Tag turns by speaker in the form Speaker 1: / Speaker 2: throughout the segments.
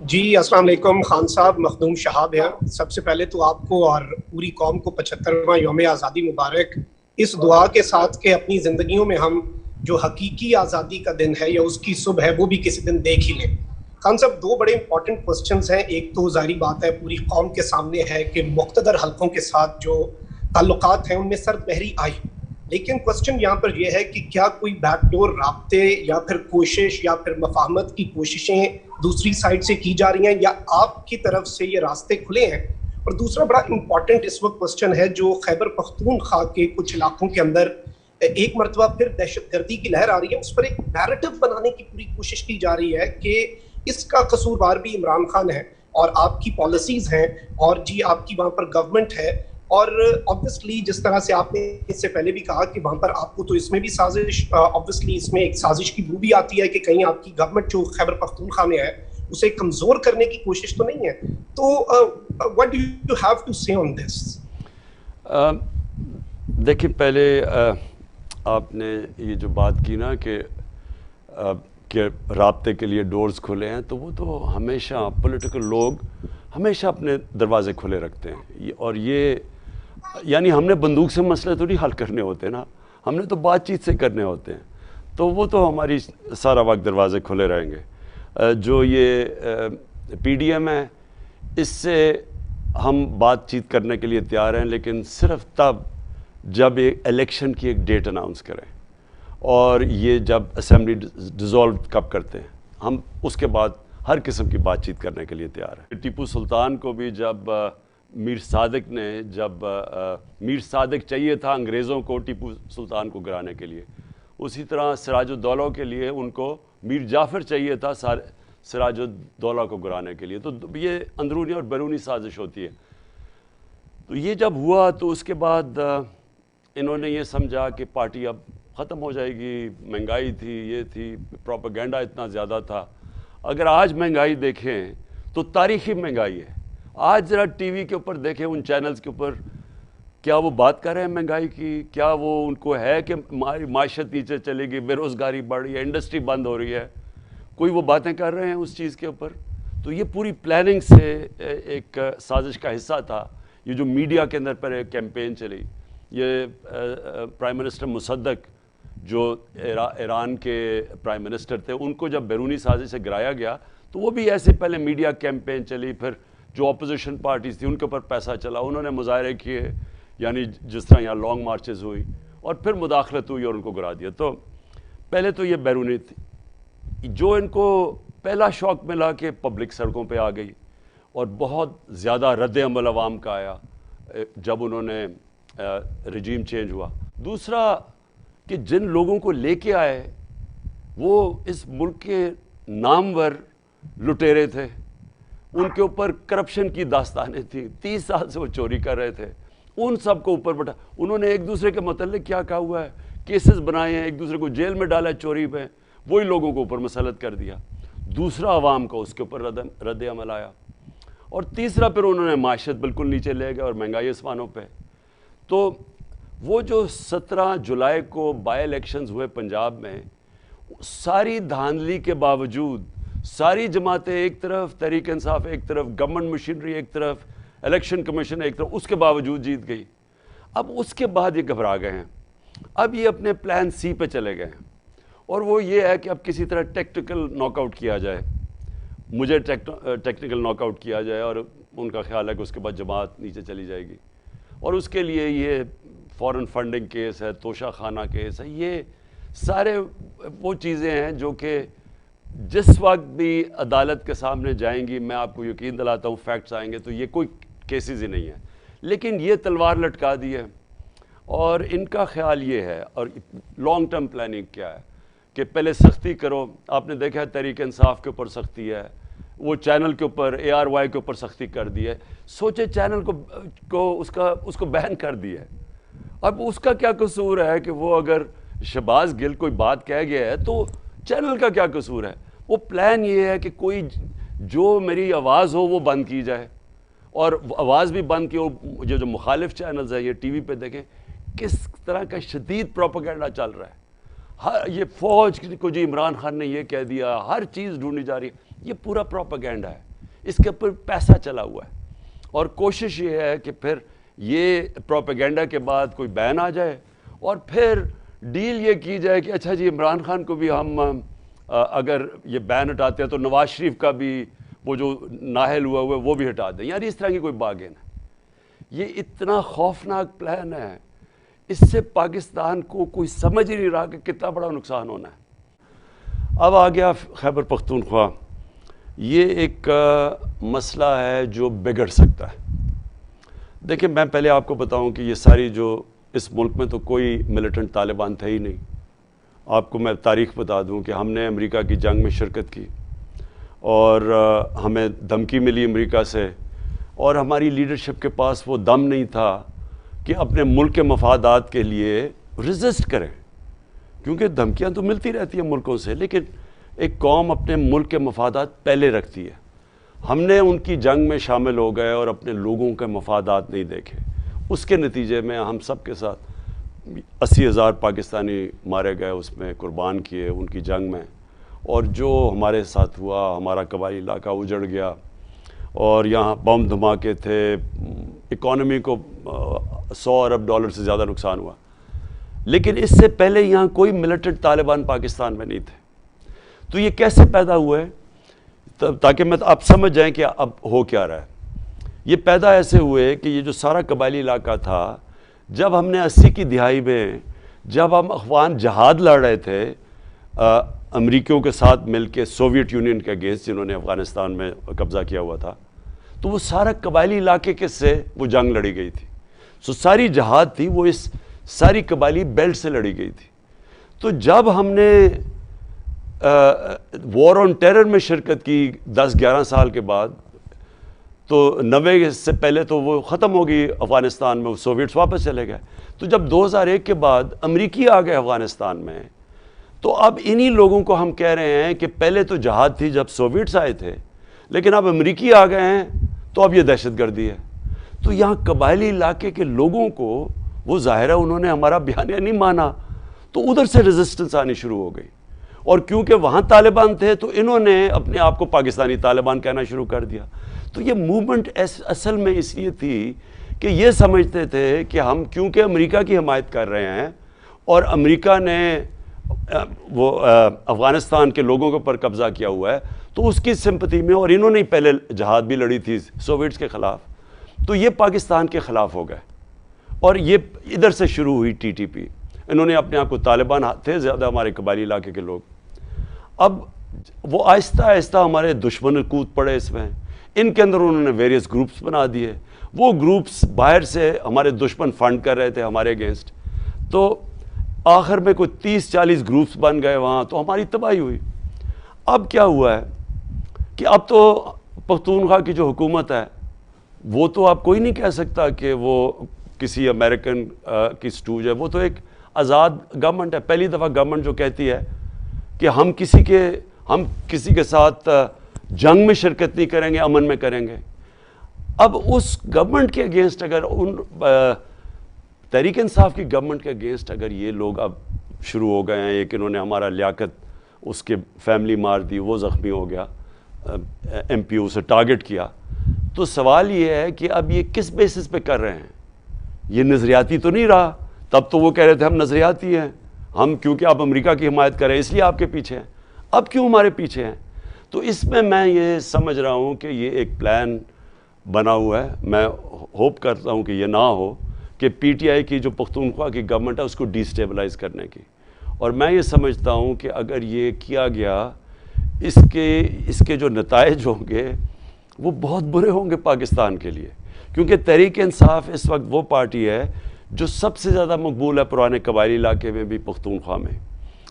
Speaker 1: جی अस्सलाम वालेकुम खान साहब, मखदूम शहाब है। सबसे पहले तो आपको और पूरी कौम को 75वां यौम आज़ादी मुबारक, इस दुआ के साथ कि अपनी ज़िंदगियों में हम जो हकीकी आज़ादी का दिन है या उसकी सुबह है वो भी किसी दिन देख ही लें। खान साहब, दो बड़े इंपॉर्टेंट क्वेश्चंस हैं। एक तो ज़ाहिर बात है पूरी कौम के सामने है कि मुख्तदर हलकों के साथ जो ताल्लुकात हैं उनमें सर्दमहरी आई, लेकिन क्वेश्चन यहाँ पर यह है कि क्या कोई बैकडोर राब्ते या फिर कोशिश या फिर मफाहमत की कोशिशें दूसरी साइड से की जा रही हैं या आपकी तरफ से ये रास्ते खुले हैं। और दूसरा बड़ा इंपॉर्टेंट इस वक्त क्वेश्चन है जो खैबर पख्तूनख्वा के कुछ इलाकों के अंदर एक मरतबा फिर दहशतगर्दी की लहर आ रही है, उस पर एक नैरेटिव बनाने की पूरी कोशिश की जा रही है कि इसका कसूरवार भी इमरान खान है और आपकी पॉलिसीज हैं और जी आपकी वहाँ पर गवर्नमेंट है। और ऑब्वियसली जिस तरह से आपने इससे पहले भी कहा कि वहाँ पर आपको तो इसमें भी साजिश, ऑब्वियसली इसमें एक साजिश की बू भी आती है कि कहीं आपकी गवर्नमेंट जो खैबर पख्तूनख्वा में है उसे कमज़ोर करने की कोशिश तो नहीं है। तो what do you have to say on this?
Speaker 2: देखिए, पहले आपने ये जो बात की ना कि राब्ते के लिए डोर्स खुले हैं, तो वो तो हमेशा पॉलिटिकल लोग हमेशा अपने दरवाजे खुले रखते हैं। और ये यानी हमने बंदूक से मसले तो नहीं हल करने होते ना, हमने तो बातचीत से करने होते हैं। तो वो तो हमारी सारा वक्त दरवाजे खुले रहेंगे। जो ये पीडीएम है, इससे हम बातचीत करने के लिए तैयार हैं, लेकिन सिर्फ तब जब एक इलेक्शन की एक डेट अनाउंस करें और ये जब असेंबली डिज़ोल्व कब करते हैं, हम उसके बाद हर किस्म की बातचीत करने के लिए तैयार हैं। टीपू सुल्तान को भी जब मीर सादिक चाहिए था अंग्रेज़ों को टीपू सुल्तान को गिराने के लिए, उसी तरह सिराजुद्दौला के लिए उनको मीर जाफ़र चाहिए था सिराजुद्दौला को गिराने के लिए। तो ये अंदरूनी और बैरूनी साजिश होती है। तो ये जब हुआ तो उसके बाद इन्होंने ये समझा कि पार्टी अब ख़त्म हो जाएगी, महंगाई थी, ये थी, प्रोपेगेंडा इतना ज़्यादा था। अगर आज महंगाई देखें तो तारीख़ी महंगाई है। आज ज़रा टीवी के ऊपर देखें, उन चैनल्स के ऊपर, क्या वो बात कर रहे हैं महंगाई की? क्या वो उनको है कि हमारी माशत नीचे चलेगी, बेरोज़गारी बढ़ रही है, इंडस्ट्री बंद हो रही है? कोई वो बातें कर रहे हैं उस चीज़ के ऊपर? तो ये पूरी प्लानिंग से एक साजिश का हिस्सा था। ये जो मीडिया के अंदर पर एक कैंपेन चली, ये प्राइम मिनिस्टर मुसद्दक जो ईरान के प्राइम मिनिस्टर थे, उनको जब बैरूनी साजिश से गिराया गया तो वो भी ऐसे पहले मीडिया कैंपेन चली, फिर जो अपोजिशन पार्टीज़ थी उनके ऊपर पैसा चला, उन्होंने मुजाहरे किए, यानी जिस तरह यहाँ लॉन्ग मार्चेस हुई, और फिर मुदाखलत हुई और उनको गिरा दिया। तो पहले तो ये बैरूनी थी। जो इनको पहला शौक मिला कि पब्लिक सड़कों पे आ गई और बहुत ज़्यादा रद्द अमल अवाम का आया जब उन्होंने रजीम चेंज हुआ। दूसरा कि जिन लोगों को लेके आए वो इस मुल्क के नामवर लुटेरे थे, उनके ऊपर करप्शन की दास्तानें थी, 30 साल से वो चोरी कर रहे थे, उन सब को ऊपर बैठा। उन्होंने एक दूसरे के मतलब क्या कहा हुआ है, केसेस बनाए हैं, एक दूसरे को जेल में डाला है चोरी पे, वही लोगों को ऊपर मसलत कर दिया। दूसरा अवाम का उसके ऊपर रद्द अमल आया। और तीसरा फिर उन्होंने माशत बिल्कुल नीचे ले गए और महंगाई आसमानों पे। तो वो जो 17 जुलाई को बाई इलेक्शंस हुए पंजाब में, सारी धांधली के बावजूद सारी जमातें एक तरफ, तहरीक इंसाफ एक तरफ, गवर्नमेंट मशीनरी एक तरफ, इलेक्शन कमीशन एक तरफ, उसके बावजूद जीत गई। अब उसके बाद ये घबरा गए हैं, अब ये अपने प्लान सी पे चले गए हैं, और वो ये है कि अब किसी तरह टेक्निकल नॉकआउट किया जाए, मुझे टेक्निकल नॉकआउट किया जाए, और उनका ख्याल है कि उसके बाद जमात नीचे चली जाएगी। और उसके लिए ये फॉरेन फंडिंग केस है, तोशा खाना केस है, ये सारे वो चीज़ें हैं जो कि जिस वक्त भी अदालत के सामने जाएंगी, मैं आपको यकीन दिलाता हूँ फैक्ट्स आएंगे तो ये कोई केसेस ही नहीं है, लेकिन ये तलवार लटका दी है। और इनका ख्याल ये है, और लॉन्ग टर्म प्लानिंग क्या है कि पहले सख्ती करो। आपने देखा है तहरीक इंसाफ के ऊपर सख्ती है, वो चैनल के ऊपर ARY के ऊपर सख्ती कर दी है। सोचे चैनल को उसको बैन कर दिया है। अब उसका क्या कसूर है कि वो अगर शहबाज गिल कोई बात कह गया है तो चैनल का क्या कसूर है? वो प्लान ये है कि कोई जो मेरी आवाज़ हो वो बंद की जाए, और आवाज़ भी बंद की हो। जो मुखालिफ चैनल्स हैं, ये टीवी पे देखें किस तरह का शदीद प्रोपेगेंडा चल रहा है। हर ये फ़ौज को जी इमरान खान ने ये कह दिया, हर चीज़ ढूंढी जा रही है, ये पूरा प्रोपेगेंडा है। اس کے اوپر پیسہ چلا ہوا ہے، اور کوشش یہ ہے کہ پھر یہ پروپیگنڈا کے بعد کوئی بین آ جائے اور پھر ڈیل یہ کی جائے کہ اچھا جی عمران خان کو بھی ہم اگر یہ بین ہٹاتے ہیں تو نواز شریف کا بھی وہ جو نااہل ہوا ہے وہ بھی ہٹا دیں. یار اس طرح کی کوئی باغین ہے. یہ اتنا خوفناک پلان ہے، اس سے پاکستان کو کوئی سمجھ ہی نہیں رہا کہ کتنا بڑا نقصان ہونا ہے. اب آ گیا خیبر پختونخوا. یہ ایک مسئلہ ہے جو بگڑ سکتا ہے. دیکھیں میں پہلے آپ کو بتاؤں کہ یہ ساری جو اس ملک میں تو کوئی ملیٹنٹ طالبان تھے ہی نہیں. آپ کو میں تاریخ بتا دوں کہ ہم نے امریکہ کی جنگ میں شرکت کی اور ہمیں دھمکی ملی امریکہ سے، اور ہماری لیڈرشپ کے پاس وہ دم نہیں تھا کہ اپنے ملک کے مفادات کے لیے ریزسٹ کریں، کیونکہ دھمکیاں تو ملتی رہتی ہیں ملکوں سے، لیکن ایک قوم اپنے ملک کے مفادات پہلے رکھتی ہے. ہم نے ان کی جنگ میں شامل ہو گئے اور اپنے لوگوں کے مفادات نہیں دیکھے. اس کے نتیجے میں ہم سب کے ساتھ 80,000 پاکستانی مارے گئے، اس میں قربان کیے ان کی جنگ میں. اور جو ہمارے ساتھ ہوا، ہمارا قبائلی علاقہ اجڑ گیا اور یہاں بم دھماکے تھے، اکانومی کو $100 ارب سے زیادہ نقصان ہوا. لیکن اس سے پہلے یہاں کوئی ملیٹنٹ طالبان پاکستان میں نہیں تھے. تو یہ کیسے پیدا ہوئے تاکہ میں آپ سمجھ جائیں کہ اب ہو کیا رہا ہے. یہ پیدا ایسے ہوئے کہ یہ جو سارا قبائلی علاقہ تھا، جب ہم نے 80 کی دہائی میں جب ہم افغان جہاد لڑ رہے تھے امریکیوں کے ساتھ مل کے سوویٹ یونین کے اگینسٹ، جنہوں نے افغانستان میں قبضہ کیا ہوا تھا، تو وہ سارا قبائلی علاقے کے سے وہ جنگ لڑی گئی تھی. ساری جہاد تھی وہ اس ساری قبائلی بیلٹ سے لڑی گئی تھی. تو جب ہم نے وار آن ٹیرر میں شرکت کی 10-11 سال کے بعد، تو 90 سے پہلے تو وہ ختم ہو گئی افغانستان میں، سوویٹس واپس چلے گئے. تو جب 2001 کے بعد امریکی آ گئے افغانستان میں، تو اب انہی لوگوں کو ہم کہہ رہے ہیں کہ پہلے تو جہاد تھی جب سوویٹس آئے تھے، لیکن اب امریکی آ گئے ہیں تو اب یہ دہشت گردی ہے. تو یہاں قبائلی علاقے کے لوگوں کو وہ ظاہر ہے انہوں نے ہمارا بیانیہ نہیں مانا، تو ادھر سے ریزسٹنس آنی شروع ہو گئی. اور کیونکہ وہاں طالبان تھے تو انہوں نے اپنے آپ کو پاکستانی طالبان کہنا شروع کر دیا. تو یہ موومنٹ اصل میں اس لیے تھی کہ یہ سمجھتے تھے کہ ہم کیونکہ امریکہ کی حمایت کر رہے ہیں اور امریکہ نے وہ افغانستان کے لوگوں کے اوپر قبضہ کیا ہوا ہے، تو اس کی سمپتی میں، اور انہوں نے پہلے جہاد بھی لڑی تھی سوویٹس کے خلاف، تو یہ پاکستان کے خلاف ہو گئے. اور یہ ادھر سے شروع ہوئی ٹی ٹی پی. انہوں نے اپنے آپ کو طالبان تھے زیادہ ہمارے قبائلی علاقے کے لوگ. اب وہ آہستہ آہستہ ہمارے دشمن کود پڑے اس میں. ان کے اندر انہوں نے ویریس گروپس بنا دیے. وہ گروپس باہر سے ہمارے دشمن فنڈ کر رہے تھے ہمارے اگینسٹ. تو آخر میں کوئی 30-40 گروپس بن گئے وہاں، تو ہماری تباہی ہوئی. اب کیا ہوا ہے کہ اب تو پختونخوا کی جو حکومت ہے وہ تو آپ کوئی نہیں کہہ سکتا کہ وہ کسی امریکن کی سٹوج ہے. وہ تو ایک آزاد گورنمنٹ ہے. پہلی دفعہ گورنمنٹ جو کہتی ہے کہ ہم کسی کے ساتھ جنگ میں شرکت نہیں کریں گے، امن میں کریں گے. اب اس گورنمنٹ کے اگینسٹ اگر ان تحریک انصاف کی گورنمنٹ کے اگینسٹ اگر یہ لوگ اب شروع ہو گئے ہیں، ایک انہوں نے ہمارا لیاقت اس کے فیملی مار دی، وہ زخمی ہو گیا، ایم پی او سے ٹارگٹ کیا. تو سوال یہ ہے کہ اب یہ کس بیسس پہ کر رہے ہیں؟ یہ نظریاتی تو نہیں رہا. تب تو وہ کہہ رہے تھے ہم نظریاتی ہیں، ہم کیونکہ آپ امریکہ کی حمایت کریں اس لیے آپ کے پیچھے ہیں. اب کیوں ہمارے پیچھے ہیں؟ تو اس میں یہ سمجھ رہا ہوں کہ یہ ایک پلان بنا ہوا ہے. میں ہوپ کرتا ہوں کہ یہ نہ ہو کہ پی ٹی آئی کی جو پختونخوا کی گورنمنٹ ہے اس کو ڈی سٹیبلائز کرنے کی. اور میں یہ سمجھتا ہوں کہ اگر یہ کیا گیا، اس کے جو نتائج ہوں گے وہ بہت برے ہوں گے پاکستان کے لیے. کیونکہ تحریک انصاف اس وقت وہ پارٹی ہے جو سب سے زیادہ مقبول ہے پرانے قبائلی علاقے میں بھی، پختونخوا میں.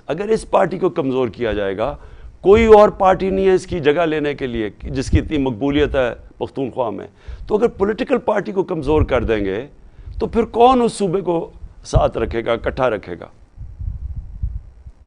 Speaker 2: اگر اس پارٹی کو کمزور کیا جائے گا، کوئی اور پارٹی نہیں ہے اس کی جگہ لینے کے لیے جس کی اتنی مقبولیت ہے پختونخوا میں. تو اگر پولیٹیکل پارٹی کو کمزور کر دیں گے تو پھر کون اس صوبے کو ساتھ رکھے گا، اکٹھا رکھے گا؟